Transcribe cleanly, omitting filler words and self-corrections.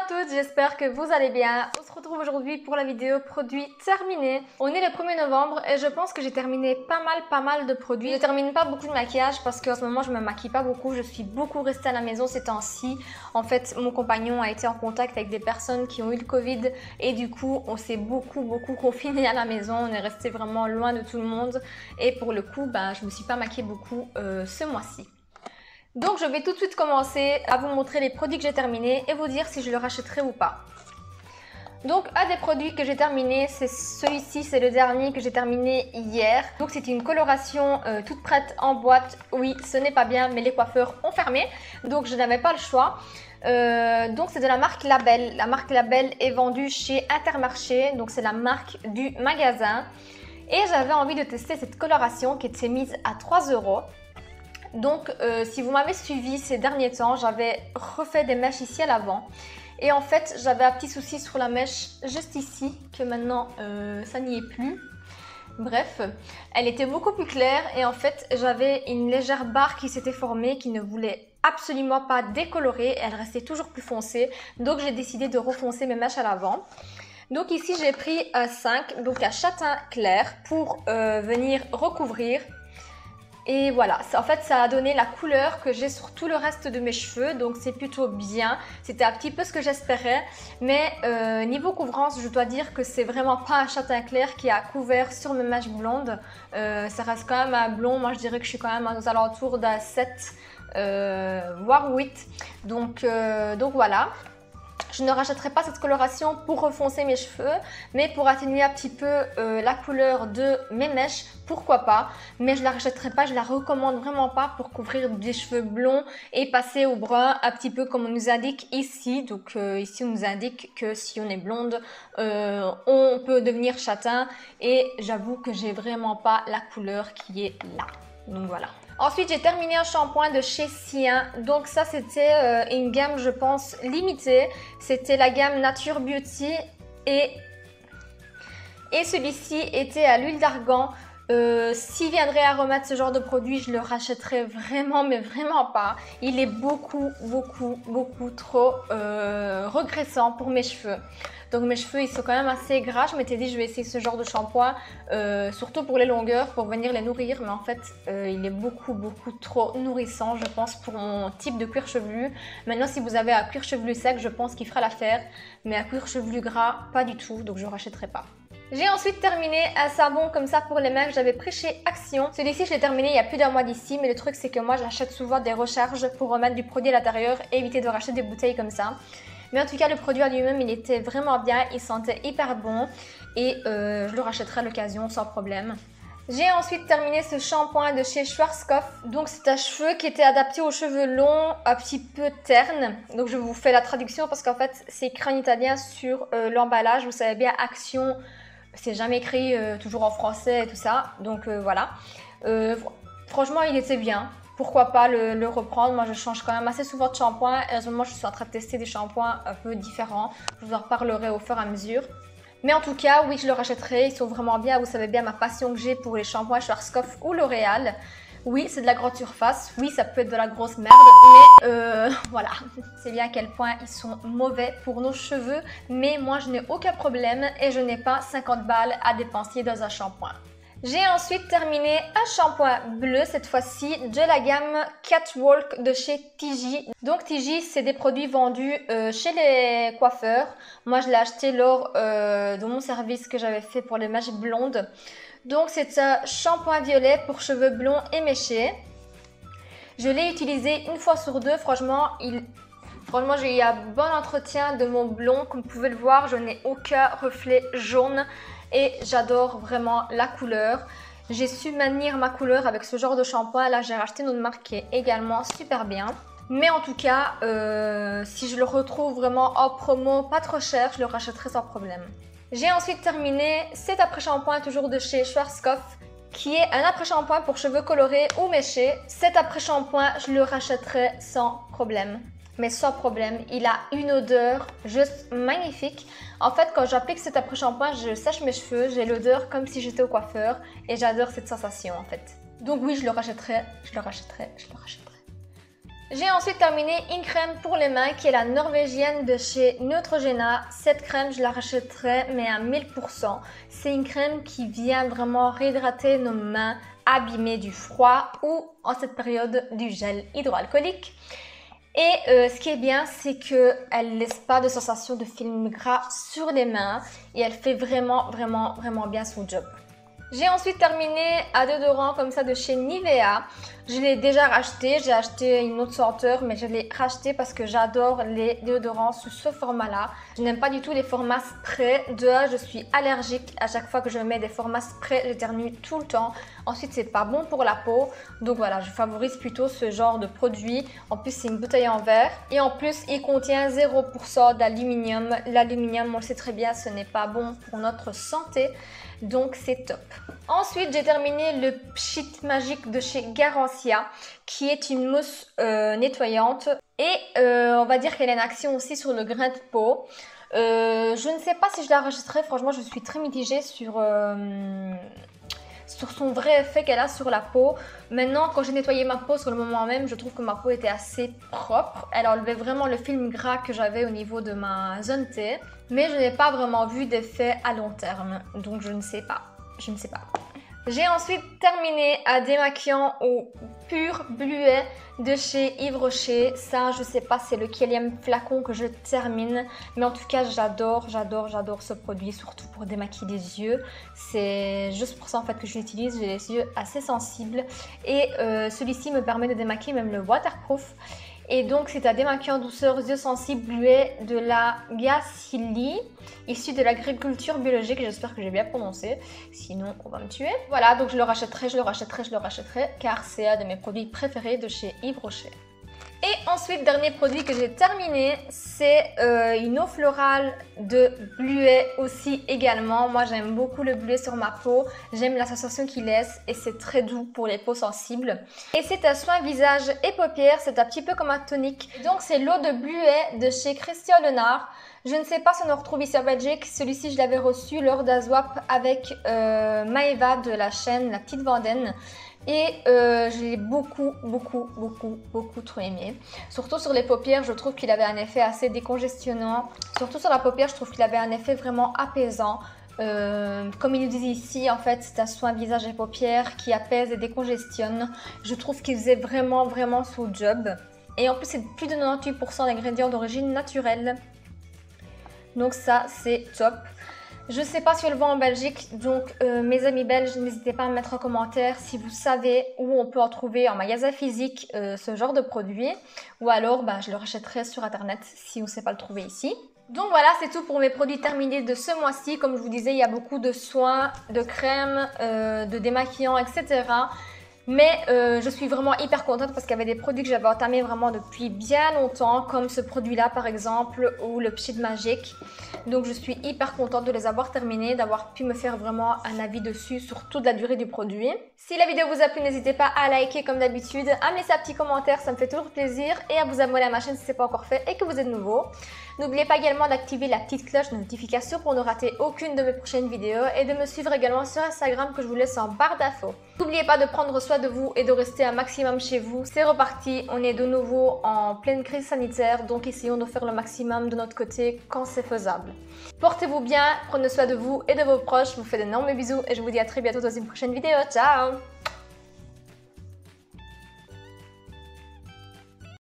toutes, j'espère que vous allez bien. On se retrouve aujourd'hui pour la vidéo produits terminés. On est le 1er novembre et je pense que j'ai terminé pas mal de produits. Je termine pas beaucoup de maquillage parce qu'en ce moment je me maquille pas beaucoup. Je suis beaucoup restée à la maison ces temps-ci. En fait, mon compagnon a été en contact avec des personnes qui ont eu le Covid et du coup on s'est beaucoup confiné à la maison. On est resté vraiment loin de tout le monde et pour le coup, je me suis pas maquillée beaucoup ce mois-ci. Donc je vais tout de suite commencer à vous montrer les produits que j'ai terminés et vous dire si je le rachèterai ou pas. Donc un des produits que j'ai terminé, c'est celui-ci, c'est le dernier que j'ai terminé hier. Donc c'est une coloration toute prête en boîte. Oui, ce n'est pas bien, mais les coiffeurs ont fermé, donc je n'avais pas le choix. Donc c'est de la marque Label. La marque Label est vendue chez Intermarché, donc c'est la marque du magasin. Et j'avais envie de tester cette coloration qui était mise à 3 €. Donc si vous m'avez suivi ces derniers temps, j'avais refait des mèches ici à l'avant. Et en fait, j'avais un petit souci sur la mèche juste ici, que maintenant ça n'y est plus. Bref, elle était beaucoup plus claire et en fait, j'avais une légère barre qui s'était formée, qui ne voulait absolument pas décolorer. Elle restait toujours plus foncée, donc j'ai décidé de refoncer mes mèches à l'avant. Donc ici, j'ai pris un 5, donc un châtain clair pour venir recouvrir. Et voilà, en fait ça a donné la couleur que j'ai sur tout le reste de mes cheveux, donc c'est plutôt bien. C'était un petit peu ce que j'espérais, mais niveau couvrance, je dois dire que c'est vraiment pas un châtain clair qui a couvert sur mes mèches blondes. Ça reste quand même un blond, moi je dirais que je suis quand même aux alentours d'un 7, voire 8. Donc voilà. Je ne rachèterai pas cette coloration pour refoncer mes cheveux, mais pour atténuer un petit peu la couleur de mes mèches, pourquoi pas. Mais je ne la rachèterai pas, je la recommande vraiment pas pour couvrir des cheveux blonds et passer au brun, un petit peu comme on nous indique ici. Donc ici on nous indique que si on est blonde, on peut devenir châtain. Et j'avoue que j'ai vraiment pas la couleur qui est là. Donc voilà. Ensuite, j'ai terminé un shampoing de chez Sien. Donc ça, c'était une gamme, je pense, limitée. C'était la gamme Nature Beauty et celui-ci était à l'huile d'argan. S'il viendrait à remettre ce genre de produit, je le rachèterais vraiment, mais vraiment pas. Il est beaucoup trop regressant pour mes cheveux. Donc mes cheveux, ils sont quand même assez gras. Je m'étais dit, je vais essayer ce genre de shampoing, surtout pour les longueurs, pour venir les nourrir. Mais en fait, il est beaucoup trop nourrissant, je pense, pour mon type de cuir chevelu. Maintenant, si vous avez un cuir chevelu sec, je pense qu'il fera l'affaire. Mais un cuir chevelu gras, pas du tout. Donc je ne rachèterai pas. J'ai ensuite terminé un savon comme ça pour les mains que j'avais pris chez Action. Celui-ci, je l'ai terminé il y a plus d'un mois d'ici, mais le truc c'est que moi j'achète souvent des recharges pour remettre du produit à l'intérieur et éviter de racheter des bouteilles comme ça. Mais en tout cas, le produit en lui-même, il était vraiment bien, il sentait hyper bon et je le rachèterai à l'occasion sans problème. J'ai ensuite terminé ce shampoing de chez Schwarzkopf. Donc c'est un cheveu qui était adapté aux cheveux longs, un petit peu ternes. Donc je vous fais la traduction parce qu'en fait c'est écrit en italien sur l'emballage. Vous savez bien, Action, c'est jamais écrit toujours en français et tout ça. Donc voilà. Franchement, il était bien. Pourquoi pas le reprendre? Moi, je change quand même assez souvent de shampoing. Et en ce moment, je suis en train de tester des shampoings un peu différents. Je vous en reparlerai au fur et à mesure. Mais en tout cas, oui, je le rachèterai. Ils sont vraiment bien. Vous savez bien ma passion que j'ai pour les shampoings Schwarzkopf ou L'Oréal. Oui, c'est de la grande surface. Oui, ça peut être de la grosse merde. Mais voilà, c'est bien à quel point ils sont mauvais pour nos cheveux. Mais moi, je n'ai aucun problème et je n'ai pas 50 balles à dépenser dans un shampoing. J'ai ensuite terminé un shampoing bleu, cette fois-ci, de la gamme Catwalk de chez Tigi. Donc Tigi, c'est des produits vendus chez les coiffeurs. Moi, je l'ai acheté lors de mon service que j'avais fait pour les mèches blondes. Donc c'est un shampoing violet pour cheveux blonds éméchés. Je l'ai utilisé une fois sur deux. Franchement, j'ai eu un bon entretien de mon blond. Comme vous pouvez le voir, je n'ai aucun reflet jaune. Et j'adore vraiment la couleur. J'ai su maintenir ma couleur avec ce genre de shampoing. Là, j'ai racheté une autre marque qui est également super bien. Mais en tout cas, si je le retrouve vraiment en promo, pas trop cher, je le rachèterai sans problème. J'ai ensuite terminé cet après-shampoing toujours de chez Schwarzkopf, qui est un après-shampoing pour cheveux colorés ou méchés. Cet après-shampoing, je le rachèterai sans problème. Mais sans problème, il a une odeur juste magnifique. En fait, quand j'applique cet après-shampoing, je sèche mes cheveux, j'ai l'odeur comme si j'étais au coiffeur et j'adore cette sensation en fait. Donc oui, je le rachèterai, je le rachèterai, je le rachèterai. J'ai ensuite terminé une crème pour les mains qui est la norvégienne de chez Neutrogena. Cette crème, je la rachèterai mais à 1000%. C'est une crème qui vient vraiment réhydrater nos mains abîmées du froid ou en cette période du gel hydroalcoolique. Et ce qui est bien, c'est qu'elle ne laisse pas de sensation de film gras sur les mains et elle fait vraiment bien son job. J'ai ensuite terminé un déodorant comme ça de chez Nivea. Je l'ai déjà racheté, j'ai acheté une autre senteur mais je l'ai racheté parce que j'adore les déodorants sous ce format-là. Je n'aime pas du tout les formats spray. De un, je suis allergique à chaque fois que je mets des formats spray, j'éternue tout le temps. Ensuite, c'est pas bon pour la peau. Donc voilà, je favorise plutôt ce genre de produit. En plus, c'est une bouteille en verre. Et en plus, il contient 0% d'aluminium. L'aluminium, on le sait très bien, ce n'est pas bon pour notre santé. Donc c'est top. Ensuite, j'ai terminé le Pchit Magique de chez Garancia, qui est une mousse nettoyante. Et on va dire qu'elle a une action aussi sur le grain de peau. Je ne sais pas si je la rachèterai. Franchement, je suis très mitigée sur son vrai effet qu'elle a sur la peau. Maintenant, quand j'ai nettoyé ma peau sur le moment même, je trouve que ma peau était assez propre. Elle enlevait vraiment le film gras que j'avais au niveau de ma zone T. Mais je n'ai pas vraiment vu d'effet à long terme. Donc je ne sais pas. J'ai ensuite terminé un démaquillant au pur bluet de chez Yves Rocher. Ça, je sais pas c'est lequelième flacon que je termine. Mais en tout cas, j'adore ce produit, surtout pour démaquiller les yeux. C'est juste pour ça en fait que je l'utilise. J'ai les yeux assez sensibles. Et celui-ci me permet de démaquiller même le waterproof. Et donc c'est un démaquillant douceur yeux sensibles bluet de la Gacilly, issu de l'agriculture biologique. J'espère que j'ai bien prononcé, sinon on va me tuer. Voilà, donc je le rachèterai car c'est un de mes produits préférés de chez Yves Rocher. Et ensuite, dernier produit que j'ai terminé, c'est une eau florale de bluet aussi également. Moi, j'aime beaucoup le bluet sur ma peau. J'aime la sensation qu'il laisse et c'est très doux pour les peaux sensibles. Et c'est un soin visage et paupières. C'est un petit peu comme un tonique. Donc, c'est l'eau de bluet de chez Christian Lenard. Je ne sais pas si on en retrouve ici en Belgique. Celui-ci, je l'avais reçu lors d'un swap avec Maëva de la chaîne La Petite Vendaine. Et je l'ai beaucoup trop aimé. Surtout sur les paupières, je trouve qu'il avait un effet assez décongestionnant. Surtout sur la paupière, je trouve qu'il avait un effet vraiment apaisant. Comme il nous dit ici, en fait, c'est un soin visage et paupières qui apaise et décongestionne. Je trouve qu'il faisait vraiment son job. Et en plus, c'est plus de 98% d'ingrédients d'origine naturelle. Donc ça, c'est top. Je ne sais pas si on le vend en Belgique, donc mes amis belges, n'hésitez pas à me mettre en commentaire si vous savez où on peut en trouver en magasin physique ce genre de produit. Ou alors, je le rachèterai sur internet si on ne sait pas le trouver ici. Donc voilà, c'est tout pour mes produits terminés de ce mois-ci. Comme je vous disais, il y a beaucoup de soins, de crèmes, de démaquillants, etc. Mais je suis vraiment hyper contente parce qu'il y avait des produits que j'avais entamés vraiment depuis bien longtemps, comme ce produit-là par exemple, ou le Pchit Magique. Donc je suis hyper contente de les avoir terminés, d'avoir pu me faire vraiment un avis dessus sur toute la durée du produit. Si la vidéo vous a plu, n'hésitez pas à liker comme d'habitude, à me laisser un petit commentaire, ça me fait toujours plaisir, et à vous abonner à ma chaîne si ce n'est pas encore fait et que vous êtes nouveau. N'oubliez pas également d'activer la petite cloche de notification pour ne rater aucune de mes prochaines vidéos et de me suivre également sur Instagram que je vous laisse en barre d'infos. N'oubliez pas de prendre soin de vous et de rester un maximum chez vous. C'est reparti, on est de nouveau en pleine crise sanitaire, donc essayons de faire le maximum de notre côté quand c'est faisable. Portez-vous bien, prenez soin de vous et de vos proches, je vous fais d'énormes bisous et je vous dis à très bientôt dans une prochaine vidéo. Ciao!